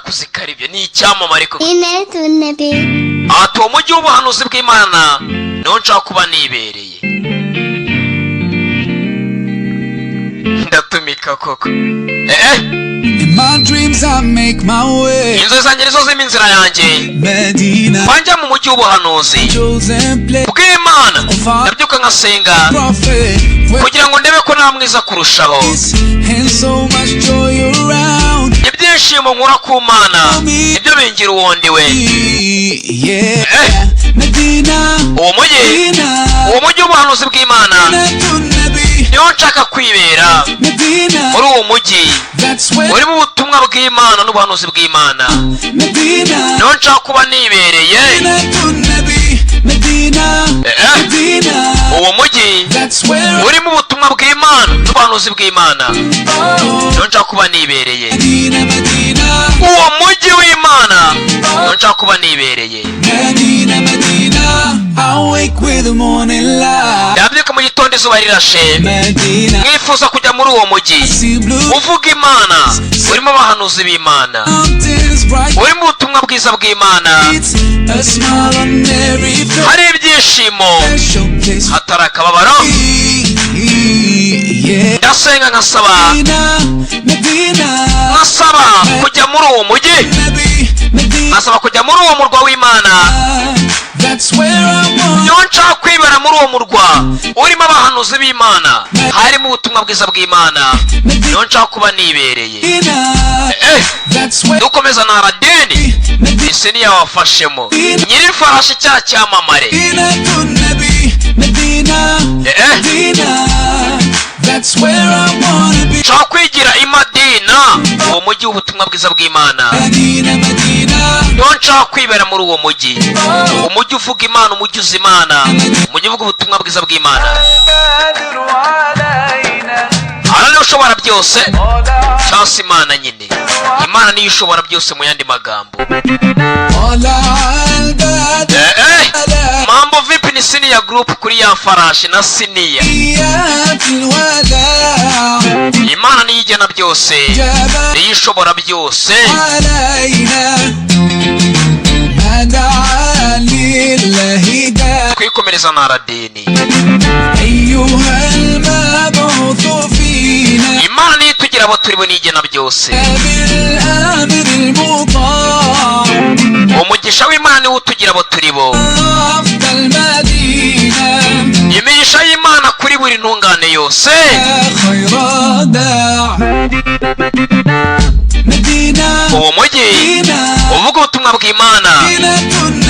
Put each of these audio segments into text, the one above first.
kuzikaribye ni icyamamare ko ati uwo mujyi w'ubuhanuzi bw'Imana niho nshaka kuba nibereye. Ndatumika koko inzozi zanjye nizo zirimo inzira yanjye wanjya mu mujyi w'ubuhanuzi bw'Imana. Ndabyuka nkasenga kugira ngo ndebe ko nta mwiza kurushaho. Ibyishimo nkura ku Mana ibyo bingira uwundi we. Uwo mujyi w'ubuhanuzi bw'Imana niho nshaka kwibera. Muri uwo mujyi urimo ubutumwa bw'Imana n'ubuhanuzi bw'Imana niho nshaka kuba nibereye. Uwo mujyi urimo ubutumwa bw'Imana n'ubuhanuzi bw'Imana niho nshaka kuba nibereye. Uwo mujyi w'Imana niho nshaka kuba nibereye. Ndabyuka mu gitondo izuba rirashe mwifuza kujya muri uwo mujyi uvuga Imana, urimo abahanuzi b'Imana, urimo ubutumwa bwiza bw'Imana, hari ibyishimo hatari akababaro. Ndasenga nkasaba kujya muri uwo mujyi, nkasaba kujya muri uwo murwa w'Imana. Niho nshaka kwibera muri uwo murwa urimo abahanuzi b'Imana, harimo ubutumwa bwiza bw'Imana, niho nshaka kuba nibereye. Dukomeza na Aladini isi niyo wafashemo nyiri farashi cya cyamamare. Nshaka kwigira i Madina, uwo mujyi w'ubutumwa bwiza bw'Imana. Niho nshaka kwibera muri uwo mujyi, umujyi uvuga Imana, umujyi uzi Imana, umujyi uvuga ubutumwa bwiza bw'Imana. Ara niyo ushobora byose cyangwa se Imana nyine. Imana niyo ishobora byose mu yandi magambo. Mambo vipi ni Siniya Group kuri ya farashi na Siniya. Imana niyo igena byose, niyo ishobora byose. Twikomereza na Aladini. Imana niyo itugira abo turi bo, nigena byose. Umugisha w'Imana niwo utugira abo turi bo. Imigisha y'Imana kuri buri ntungane yose. Uwo mujyi uvuga ubutumwa bw'Imana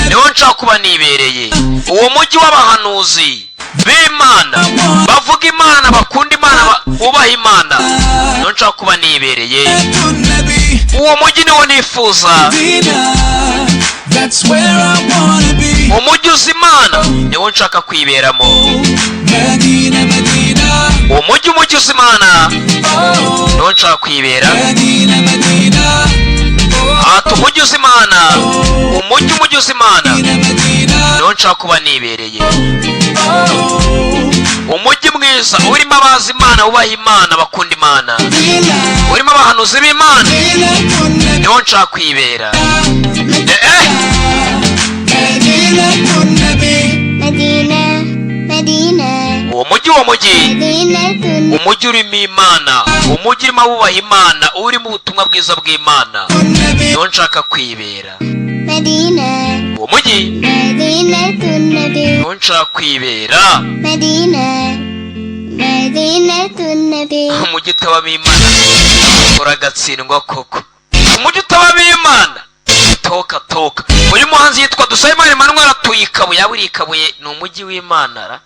niho nshaka kuba nibereye. Uwo mujyi w'abahanuzi b'Imana bavuga Imana, bakunda Imana, bubaha Imana, niho nshaka kuba nibereye. Uwo mujyi niwo nifuza. Umujyi uzi Imana niwo nshaka kwiberamo. Umujyi uzi Imana niwo nshaka kwibera. Ati umujyi uzi Imana, umujyi uzi Imana niwo nshaka kuba nibereye. Umujyi mwiza urimo abazi Imana, bubaha Imana, bakunda Imana, urimo abahanuzi b'Imana, niho nshaka kwibera. Uwo mujyi umujyi urimo Imana, umujyi urimo abubaha Imana, urimo ubutumwa bwiza bw'Imana, niho nshaka kwibera. Uwo mujyi niho nshaka kwibera. Umujyi utabamo Imana uragatsindwa koko. Umujyi utabamo Imana toka. Uyu muhanzi yitwa Dusabimana Emmanuel atuye i Kabuye. Yaba uri i Kabuye ni umujyi w'Imana ra.